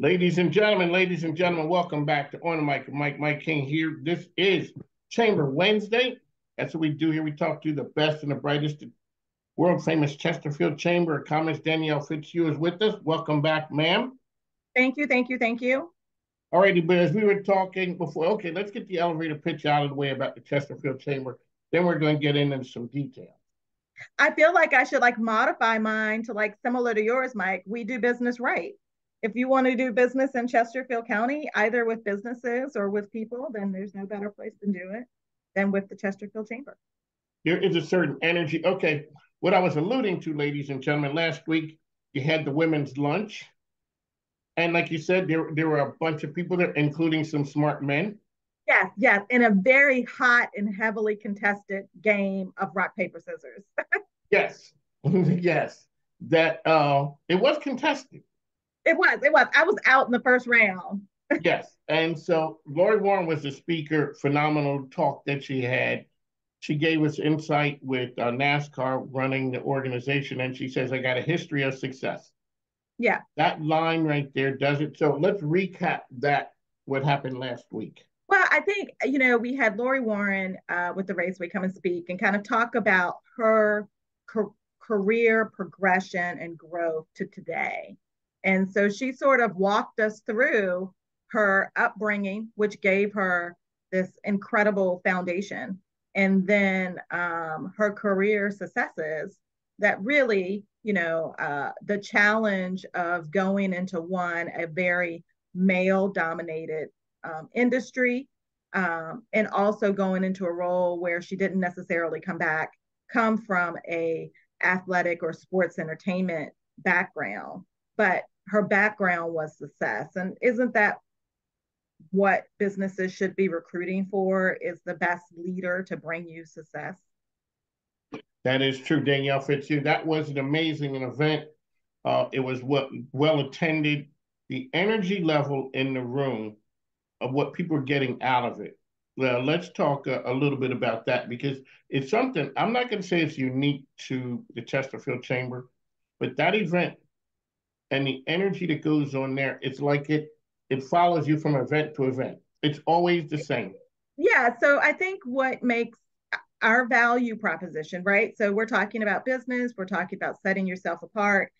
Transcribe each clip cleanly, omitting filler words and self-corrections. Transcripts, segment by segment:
Ladies and gentlemen, welcome back to On the Mic. Mike King here. This is Chamber Wednesday. That's what we do here. We talk to the best and the brightest. World famous Chesterfield Chamber of Commerce. Danielle Fitzhugh is with us. Welcome back, ma'am. Thank you, thank you, thank you. All righty, but as we were talking before, okay, let's get the elevator pitch out of the way about the Chesterfield Chamber. Then we're going to get into some detail. I feel like I should modify mine to similar to yours, Mike. We do business right. If you want to do business in Chesterfield County, either with businesses or with people, then there's no better place to do it than with the Chesterfield Chamber. There is a certain energy. Okay, what I was alluding to, ladies and gentlemen, last week you had the women's lunch. And like you said, there were a bunch of people there, including some smart men. Yes, yes, in a very hot and heavily contested game of rock, paper, scissors. Yes, yes, that it was contested. It was. I was out in the first round. Yes, and so Lori Warren was the speaker. Phenomenal talk that she had. She gave us insight with NASCAR running the organization, and she says, "I got a history of success." Yeah. That line right there does it. So let's recap that. What happened last week? Well, I think, we had Lori Warren with the Raceway come and speak and kind of talk about her career progression and growth to today. And so she sort of walked us through her upbringing, which gave her this incredible foundation. And then her career successes that really, the challenge of going into a very male dominated industry, and also going into a role where she didn't necessarily come from a athletic or sports entertainment background, but her background was success. And isn't that what businesses should be recruiting for, is the best leader to bring you success? That is true, Danielle Fitzhugh. That was an amazing event. It was well attended. The energy level in the room of what people are getting out of it. Well, let's talk a little bit about that, because it's something, I'm not going to say it's unique to the Chesterfield Chamber, but that event and the energy that goes on there, it's like it follows you from event to event. It's always the same. Yeah. So I think what makes our value proposition, right? So we're talking about business, we're talking about setting yourself apart.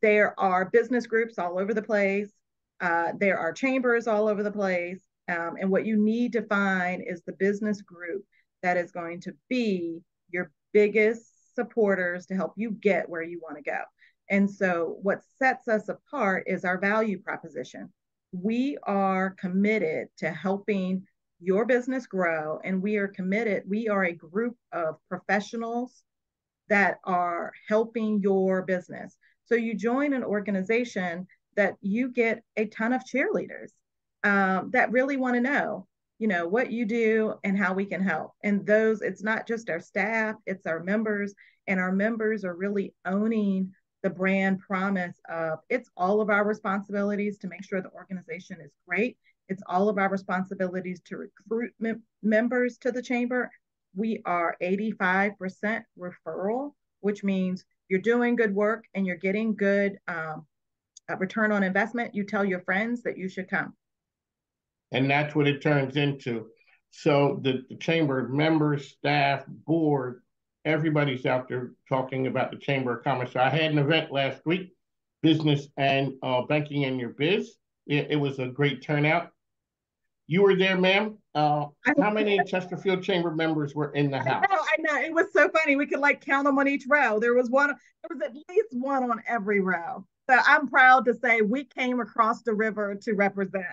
There are business groups all over the place. There are chambers all over the place. And what you need to find is the business group that is going to be your biggest supporters to help you get where you want to go. And so what sets us apart is our value proposition. We are committed to helping your business grow, and we are committed. We are a group of professionals that are helping your business. So you join an organization that you get a ton of cheerleaders that really want to know, what you do and how we can help. And it's not just our staff, it's our members, and our members are really owning the brand promise of, it's all of our responsibilities to make sure the organization is great. It's all of our responsibilities to recruit members to the chamber. We are 85% referral, which means you're doing good work and you're getting good return on investment. You tell your friends that you should come. And that's what it turns into. So the chamber members, staff, board, everybody's out there talking about the Chamber of Commerce. So I had an event last week, business and banking in your biz. It was a great turnout. You were there, ma'am. How many Chesterfield Chamber members were in the house? I know. It was so funny. We could count them on each row. There was at least one on every row. So I'm proud to say we came across the river to represent.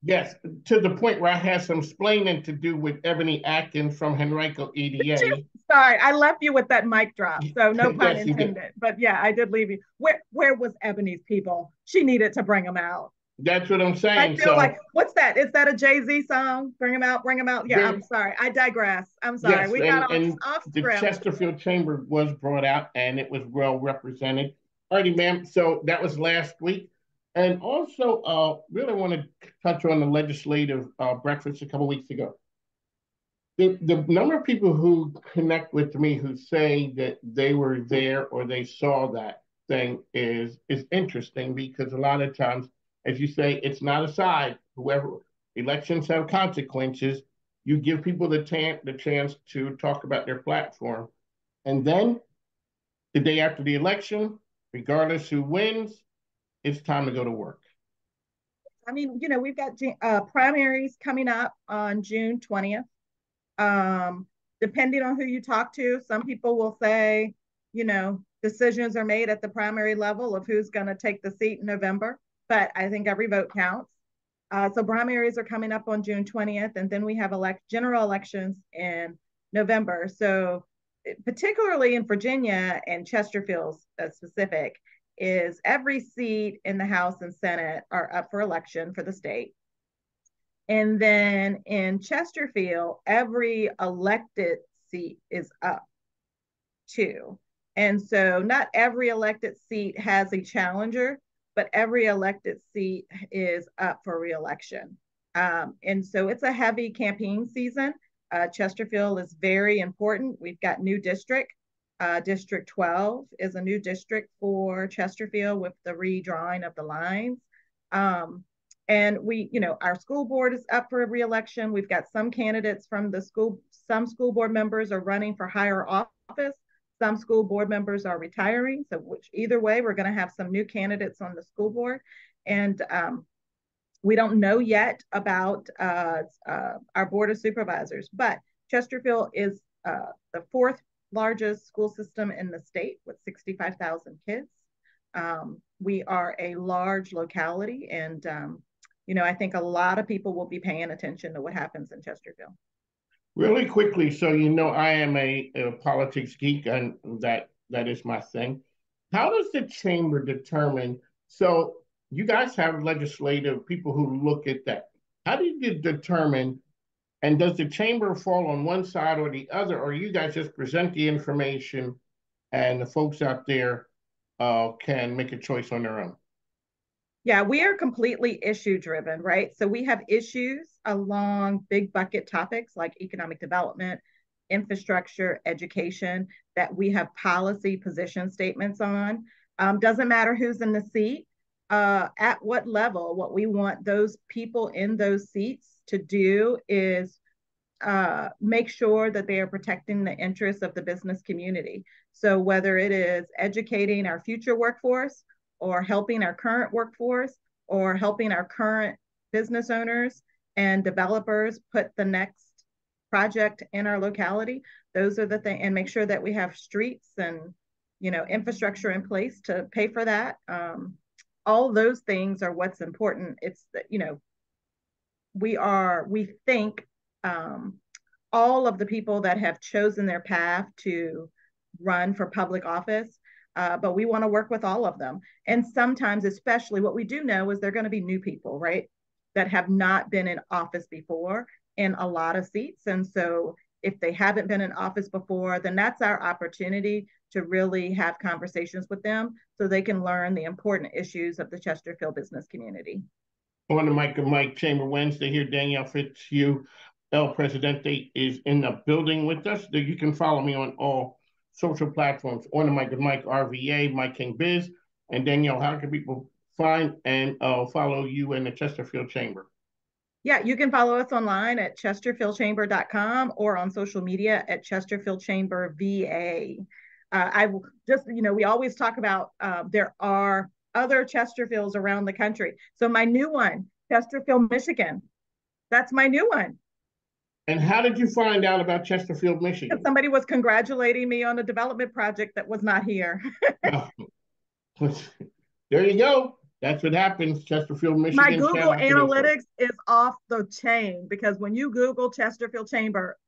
Yes, to the point where I had some splaining to do with Ebony Atkins from Henrico EDA. Sorry, I left you with that mic drop, so no pun Yes, you did. intended. But yeah, I did leave you. Where was Ebony's people? She needed to bring them out. That's what I'm I saying. feel So, what's that? Is that a Jay-Z song? Bring them out, bring them out. Yeah, there, I'm sorry. I digress. I'm sorry. yes, We got and off the script. Chesterfield Chamber was brought out and it was well represented. Alrighty, ma'am. So that was last week. And also, really want to touch on the legislative breakfast a couple weeks ago. The number of people who connect with me who say that they were there or they saw that thing is interesting, because a lot of times as you say, it's not a side. Whoever elections have consequences, you give people the chance to talk about their platform. And then the day after the election, regardless who wins, it's time to go to work. I mean, we've got primaries coming up on June 20th. Um, Depending on who you talk to, some people will say, decisions are made at the primary level of who's going to take the seat in November. But I think every vote counts. So primaries are coming up on June 20th, and then we have general elections in November. So particularly in Virginia and Chesterfield specific, is every seat in the House and Senate are up for election for the state. And then in Chesterfield, every elected seat is up too. And so not every elected seat has a challenger, but every elected seat is up for reelection. And so it's a heavy campaign season. Chesterfield is very important. We've got new district. District 12 is a new district for Chesterfield with the redrawing of the lines. And our school board is up for a reelection. We've got some candidates from the school, some school board members are running for higher office. Some school board members are retiring. So either way, we're going to have some new candidates on the school board. And we don't know yet about our board of supervisors, but Chesterfield is the fourth largest school system in the state with 65,000 kids. We are a large locality, and I think a lot of people will be paying attention to what happens in Chesterfield. Really quickly, so I am a politics geek, and that is my thing. How does the chamber determine? So you guys have legislative people who look at that. How do you determine? And does the chamber fall on one side or the other, or you guys just present the information, and the folks out there can make a choice on their own? Yeah, we are completely issue driven, right? So we have issues along big bucket topics like economic development, infrastructure, education that we have policy position statements on. Doesn't matter who's in the seat, at what level. What we want those people in those seats to do is make sure that they are protecting the interests of the business community. So whether it is educating our future workforce, or helping our current workforce, or helping our current business owners and developers put the next project in our locality, those are the things, and make sure that we have streets and infrastructure in place to pay for that. All those things are what's important. It's that we think all of the people that have chosen their path to run for public office, but we want to work with all of them. And sometimes, especially, what we do know is they're going to be new people, right, that have not been in office before in a lot of seats. And so if they haven't been in office before, then that's our opportunity to really have conversations with them so they can learn the important issues of the Chesterfield business community. On the mic of Mike Chamber Wednesday here, Danielle Fitzhugh, El Presidente, is in the building with us. You can follow me on all social platforms. On the mic with Mike RVA, Mike King Biz, and Danielle. How can people find and follow you in the Chesterfield Chamber? Yeah, you can follow us online at chesterfieldchamber.com or on social media at Chesterfield Chamber VA. I will just, we always talk about there are other Chesterfields around the country. So my new one, Chesterfield, Michigan, that's my new one. And how did you find out about Chesterfield, Michigan? Somebody was congratulating me on a development project that was not here. There you go. That's what happens. Chesterfield, Michigan. My Google Analytics is off the chain because when you Google Chesterfield Chamber,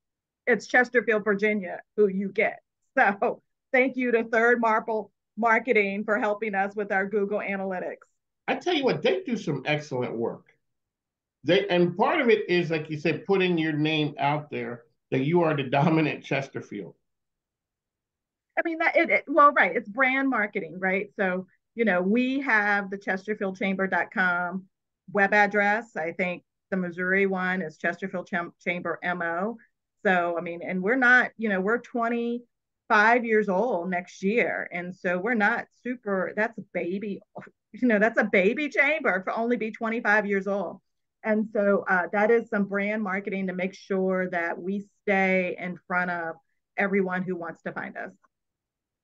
it's Chesterfield, Virginia, who you get. So thank you to Third Marple Marketing for helping us with our Google Analytics. I tell you what, they do some excellent work. And part of it is, like you said, putting your name out there that you are the dominant Chesterfield. I mean, well, right. It's brand marketing, right? So, we have the chesterfieldchamber.com web address. I think the Missouri one is Chesterfield Chamber MO. So, I mean, and we're not, we're 25 years old next year. And so we're not super, that's baby, that's a baby chamber for only be 25 years old. And so that is some brand marketing to make sure that we stay in front of everyone who wants to find us.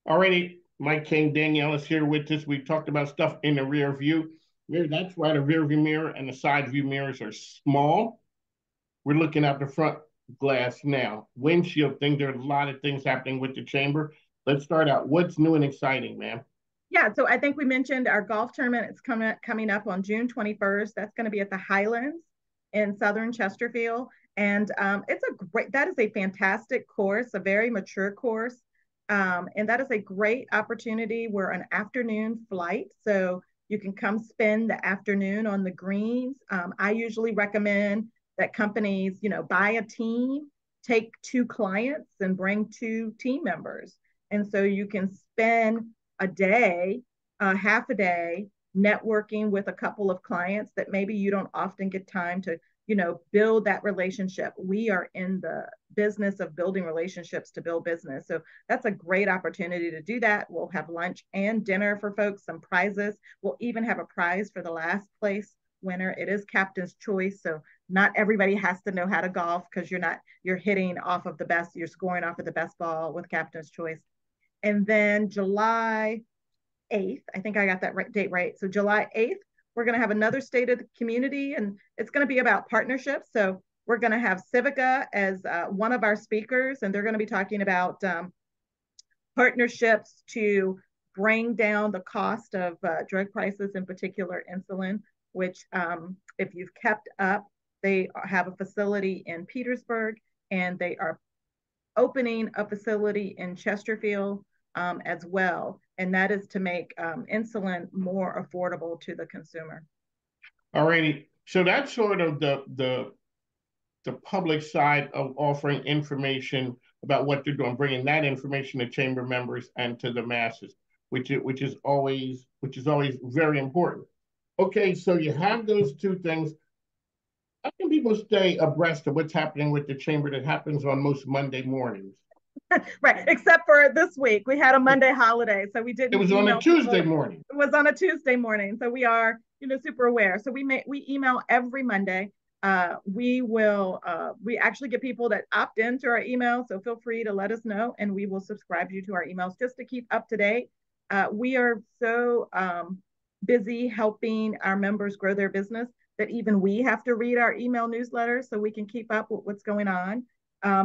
Alrighty, Mike King, Danielle is here with us. We talked about stuff in the rear view. That's why the rear view mirror and the side view mirrors are small. We're looking at the front glass now. Windshield thing, there are a lot of things happening with the chamber. Let's start out. What's new and exciting, man? Yeah, so I think we mentioned our golf tournament is coming up on June 21st. That's going to be at the Highlands in Southern Chesterfield. And that is a fantastic course, a very mature course. And that is a great opportunity. We're an afternoon flight. So you can come spend the afternoon on the greens. I usually recommend that companies, buy a team, take 2 clients and bring 2 team members. And so you can spend a day, half a day, networking with a couple of clients that maybe you don't often get time to, build that relationship. We are in the business of building relationships to build business. So that's a great opportunity to do that. We'll have lunch and dinner for folks, some prizes. We'll even have a prize for the last place winner. It is captain's choice. So not everybody has to know how to golf because you're hitting off of the best, you're scoring off of the best ball with captain's choice. And then July 8th, I think I got that date right. So July 8th, we're going to have another State of the Community, and it's going to be about partnerships. So we're going to have Civica as one of our speakers, and they're going to be talking about partnerships to bring down the cost of drug prices, in particular insulin, which if you've kept up, they have a facility in Petersburg, and they are opening a facility in Chesterfield as well. And that is to make insulin more affordable to the consumer. All righty. So that's sort of the public side of offering information about what they're doing, bringing that information to chamber members and to the masses, which is always very important. Okay, so you have those 2 things. How can people stay abreast of what's happening with the chamber that happens on most Monday mornings? Right, except for this week. We had a Monday holiday, so we didn't. It was on a Tuesday morning. It was on a Tuesday morning, so we are, super aware. So we email every Monday. We actually get people that opt into our email, so feel free to let us know, and we will subscribe you to our emails just to keep up to date. We are so busy helping our members grow their business that even we have to read our email newsletter so we can keep up with what's going on.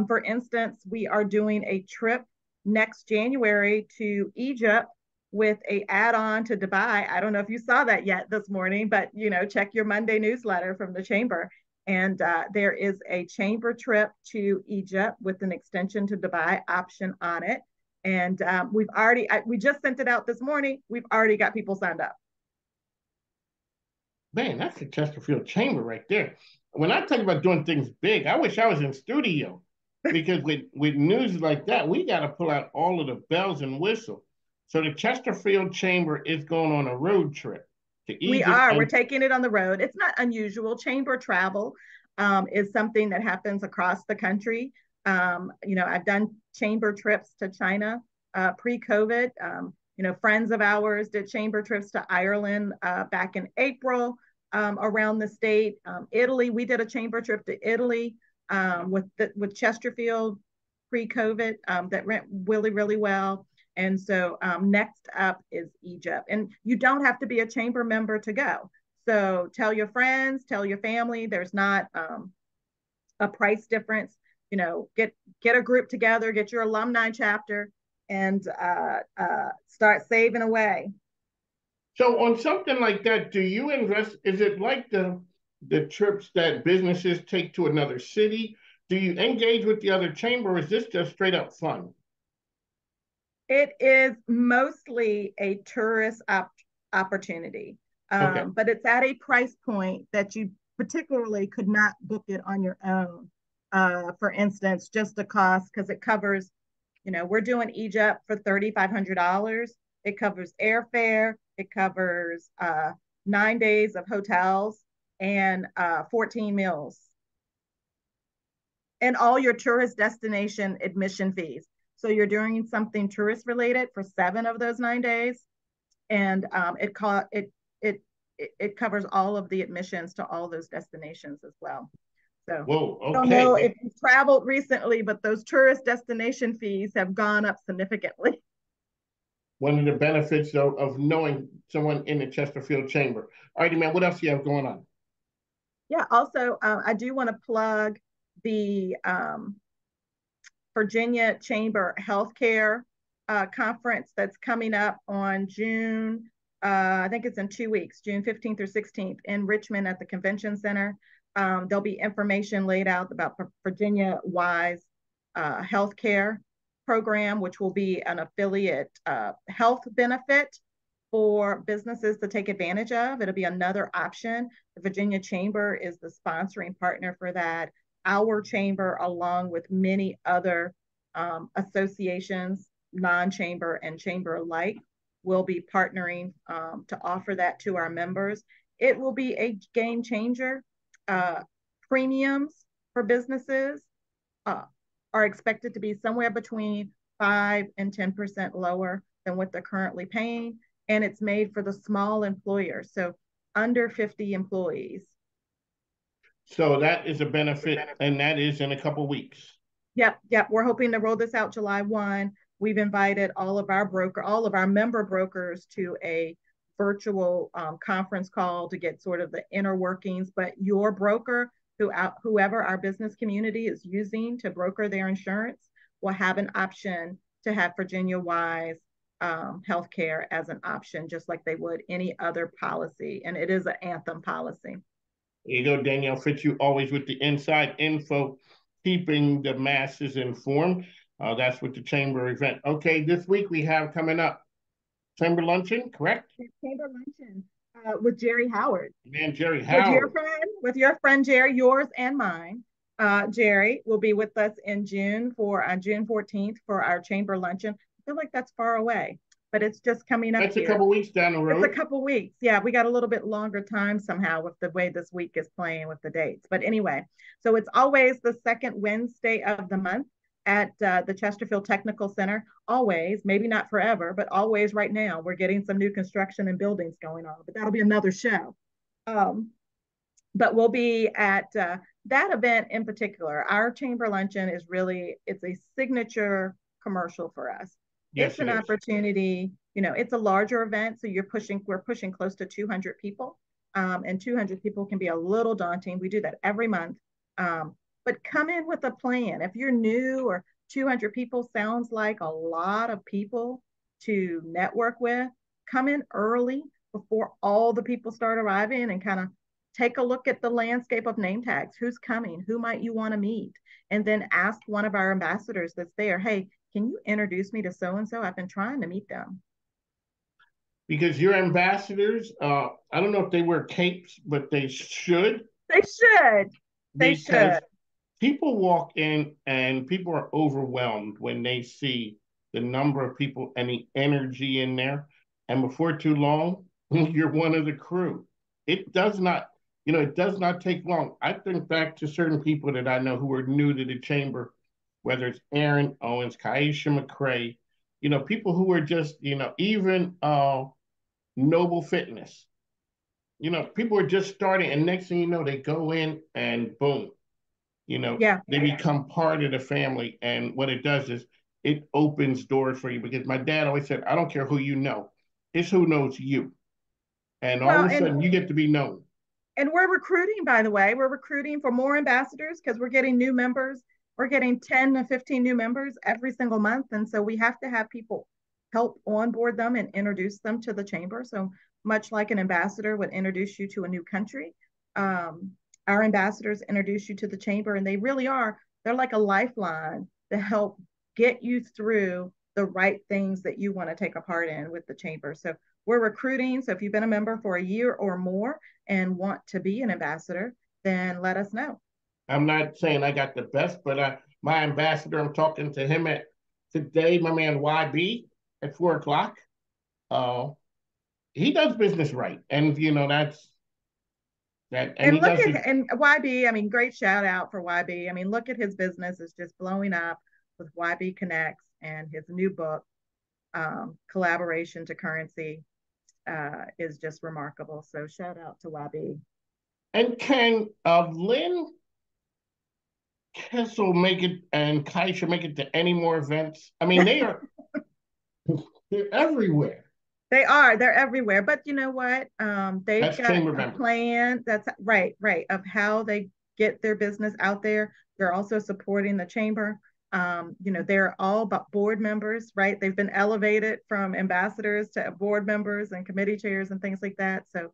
For instance, we are doing a trip next January to Egypt with a add-on to Dubai. I don't know if you saw that yet this morning, but check your Monday newsletter from the chamber. And there is a chamber trip to Egypt with an extension to Dubai option on it. And we just sent it out this morning. We've already got people signed up. Man, that's the Chesterfield Chamber right there. When I talk about doing things big, I wish I was in studio because with news like that, we got to pull out all of the bells and whistles. So the Chesterfield Chamber is going on a road trip to Egypt. We are. We're taking it on the road. It's not unusual. Chamber travel is something that happens across the country. I've done chamber trips to China pre-COVID. Friends of ours did chamber trips to Ireland back in April around the state. Italy, we did a chamber trip to Italy with Chesterfield pre-COVID that went really, really well. And so next up is Egypt. And you don't have to be a chamber member to go. So tell your friends, tell your family. There's not a price difference. Get a group together, get your alumni chapter, and start saving away. So on something like that, do you invest? Is it like the trips that businesses take to another city? Do you engage with the other chamber, or is this just straight up fun? It is mostly a tourist opportunity, Okay. but it's at a price point that you particularly could not book it on your own. For instance, just the cost, because it covers, we're doing Egypt for $3,500. It covers airfare. It covers 9 days of hotels and 14 meals. And all your tourist destination admission fees. So you're doing something tourist related for 7 of those 9 days. And it it covers all of the admissions to all those destinations as well. So Whoa, I don't know okay. if you've traveled recently, but those tourist destination fees have gone up significantly. One of the benefits of knowing someone in the Chesterfield Chamber. All righty, man, what else do you have going on? Yeah. Also, I do want to plug the Virginia Chamber Healthcare conference that's coming up on June. I think it's in 2 weeks, June 15th or 16th in Richmond at the Convention Center. There'll be information laid out about Virginia Wise healthcare program, which will be an affiliate health benefit for businesses to take advantage of. It'll be another option. The Virginia Chamber is the sponsoring partner for that. Our chamber, along with many other associations, non-chamber and chamber alike, will be partnering to offer that to our members. It will be a game changer. Premiums for businesses uh, are expected to be somewhere between 5 and 10% lower than what they're currently paying. And it's made for the small employers, so under 50 employees. So that is a benefit, and that is in a couple weeks. Yep. We're hoping to roll this out July 1. We've invited all of our member brokers to a virtual conference call to get sort of the inner workings. But your broker, whoever our business community is using to broker their insurance, will have an option to have Virginia Wise healthcare as an option, just like they would any other policy. And it is an Anthem policy. There you go, Danielle Fitz, you always with the inside info, keeping the masses informed. That's with the chamber event. Okay, this week we have coming up chamber luncheon, correct? Chamber luncheon with Jerry Howard. Man, Jerry With Howard. your friend Jerry, yours and mine. Jerry will be with us in June for June 14th for our chamber luncheon. I feel like that's far away, but it's just coming up That's a here. couple weeks down the It's a road. couple weeks. Yeah, we got a little bit longer time somehow with the way this week is playing with the dates. But anyway, so it's always the second Wednesday of the month at the Chesterfield Technical Center. Always, maybe not forever, but always right now. We're getting some new construction and buildings going on, but that'll be another show. But we'll be at that event in particular. Our chamber luncheon is really, it's a signature commercial for us. Yes, It's an opportunity, it's a larger event. So we're pushing close to 200 people. And 200 people can be a little daunting. We do that every month. But come in with a plan. If you're new, or 200 people sounds like a lot of people to network with, come in early before all the people start arriving and kind of take a look at the landscape of name tags. Who's coming? Who might you want to meet? And then ask one of our ambassadors that's there, hey, can you introduce me to so-and-so? I've been trying to meet them. Because your ambassadors, I don't know if they wear capes, but they should. They should. They Because should. people walk in and people are overwhelmed when they see the number of people and the energy in there. And before too long, you're one of the crew. It does not, it does not take long. I think back to certain people that I know who are new to the chamber, whether it's Aaron Owens, Kaisha McCrae, people who are just, even Noble Fitness. People are just starting, and next thing you know, they go in and boom, Yeah. they become part of the family. And what it does is it opens doors for you, because my dad always said, I don't care who you know, it's who knows you. And all Well, of a sudden you get to be known. and we're recruiting, by the way, we're recruiting for more ambassadors because we're getting new members. We're getting 10 to 15 new members every single month. And so we have to have people help onboard them and introduce them to the chamber. So much like an ambassador would introduce you to a new country, our ambassadors introduce you to the chamber, and they're like a lifeline to help get you through the right things that you want to take a part in with the chamber. So we're recruiting. So if you've been a member for a year or more and want to be an ambassador, then let us know. I'm not saying I got the best, but my ambassador, I'm talking to him at today, my man YB at 4 o'clock. Uh, he does business right. And, that's that. And And he look does at it. and YB, I mean, great shout out for YB. I mean, look at his business is just blowing up with YB Connects and his new book, Collaboration to Currency. is just remarkable. So shout out to YB. And can Lynn Kessel make it and Kaisha make it to any more events? I mean, they're everywhere. They are. They're everywhere. But you know what? They've That's got chamber a members. plan. That's right, right, of how they get their business out there. They're also supporting the chamber. They're all about board members, right? They've been elevated from ambassadors to board members and committee chairs and things like that. So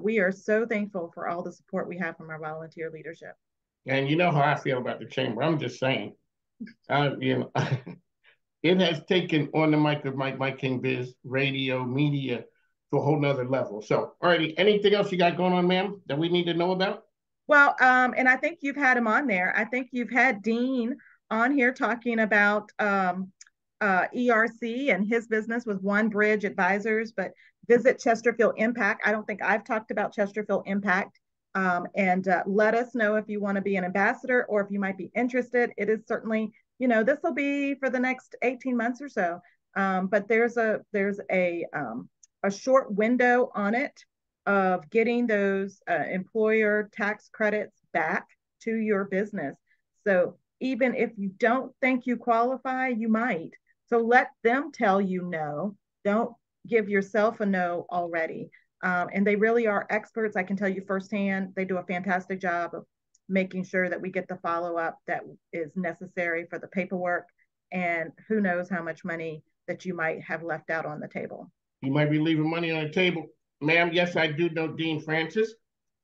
we are so thankful for all the support we have from our volunteer leadership. And you know how I feel about the chamber. I'm just saying, you know, it has taken on the mic of Mike King Biz radio media to a whole nother level. So, alrighty, anything else you got going on, ma'am, that we need to know about? Well, and I think you've had him on there. I think you've had Dean on here talking about ERC and his business with One Bridge Advisors, but visit Chesterfield Impact. I don't think I've talked about Chesterfield Impact. And let us know if you want to be an ambassador or if you might be interested. It is certainly, this will be for the next 18 months or so. But there's a short window on it of getting those employer tax credits back to your business. So even if you don't think you qualify, you might. So let them tell you no. Don't give yourself a no already. And they really are experts. I can tell you firsthand, they do a fantastic job of making sure that we get the follow up that is necessary for the paperwork. And who knows how much money that you might have left out on the table. You might be leaving money on the table. Ma'am, yes, I do know Dean Francis,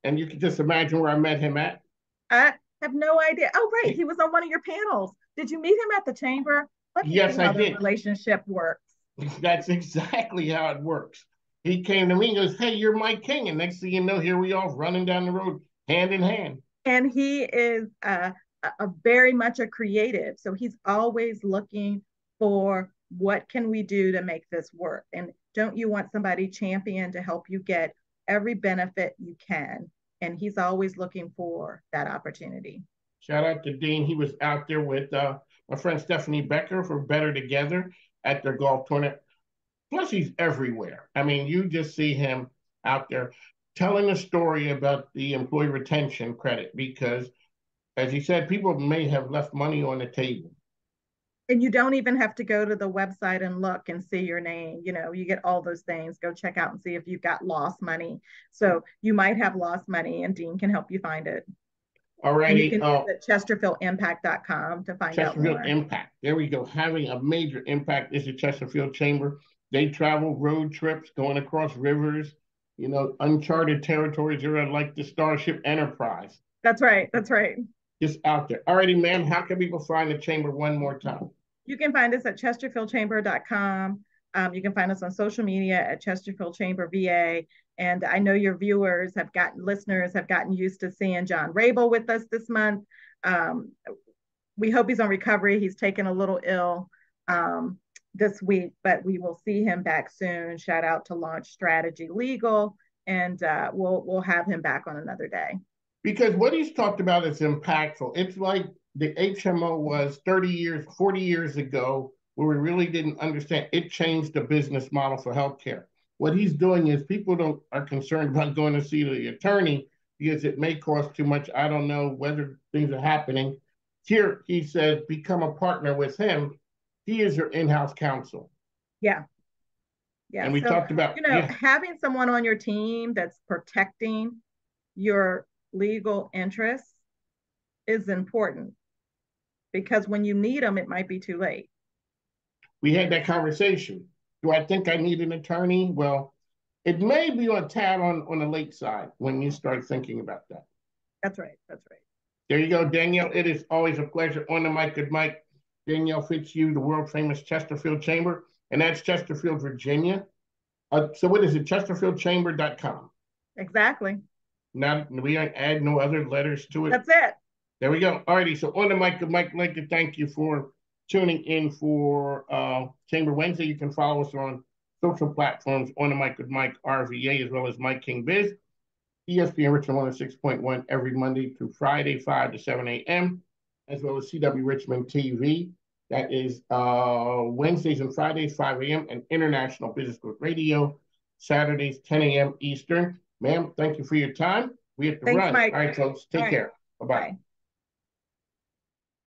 and you can just imagine where I met him at. I have no idea. Oh, right. He was on one of your panels. Did you meet him at the chamber? Let me see Yes, I how the did. relationship works. That's exactly how it works. He came to me and goes, "Hey, you're Mike King." And next thing you know, here we are running down the road hand in hand. And he is a very much a creative. So he's always looking for what can we do to make this work? And don't you want somebody champion to help you get every benefit you can? And he's always looking for that opportunity. Shout out to Dean. He was out there with my friend Stephanie Becker for Better Together at their golf tournament. Plus, he's everywhere. I mean, you just see him out there telling a story about the employee retention credit because, as he said, people may have left money on the table. And you don't even have to go to the website and look and see your name. You get all those things. Go check out and see if you've got lost money. So you might have lost money, and Dean can help you find it. And you Alrighty, can visit chesterfieldimpact.com to find out Chesterfield more. Impact. There we go. Having a major impact is the Chesterfield Chamber. They travel road trips, going across rivers, uncharted territories. They're like the Starship Enterprise. That's right. That's right. Just out there. Alrighty, ma'am. How can people find the chamber one more time? You can find us at chesterfieldchamber.com. You can find us on social media at Chesterfield Chamber VA. And I know your listeners have gotten used to seeing John Rabel with us this month. We hope he's on recovery. He's taken a little ill this week, but we will see him back soon. Shout out to Launch Strategy Legal, and we'll have him back on another day. Because what he's talked about is impactful. It's like the HMO was 30 years, 40 years ago, where we really didn't understand. It changed the business model for healthcare. What he's doing is people are concerned about going to see the attorney because it may cost too much. I don't know whether things are happening. Here, he says, become a partner with him. He is your in-house counsel. Yeah. Yeah. And we talked about, having someone on your team that's protecting your legal interests is important because when you need them, it might be too late. We had that conversation. Do I think I need an attorney? Well, it may be on tad on the late side when you start thinking about that. That's right. That's right. There you go, Danielle. It is always a pleasure on the mic with Mike. Danielle Fitzhugh, the world famous Chesterfield Chamber, and that's Chesterfield, Virginia. So what is it? Chesterfieldchamber.com. Exactly. Now we aren't add no other letters to it. That's it. There we go. Alrighty. So on the mic with Mike, I'd like to thank you for tuning in for Chamber Wednesday. You can follow us on social platforms on the mic with Mike RVA as well as Mike King Biz. ESPN Richmond 106.1 every Monday through Friday, 5 to 7 a.m., as well as CW Richmond TV. That is Wednesdays and Fridays, 5 a.m., and International Business Group Radio, Saturdays, 10 a.m. Eastern. Ma'am, thank you for your time. We have to Thanks, run. Mike. All right, folks, All take right. care. Bye-bye. Bye.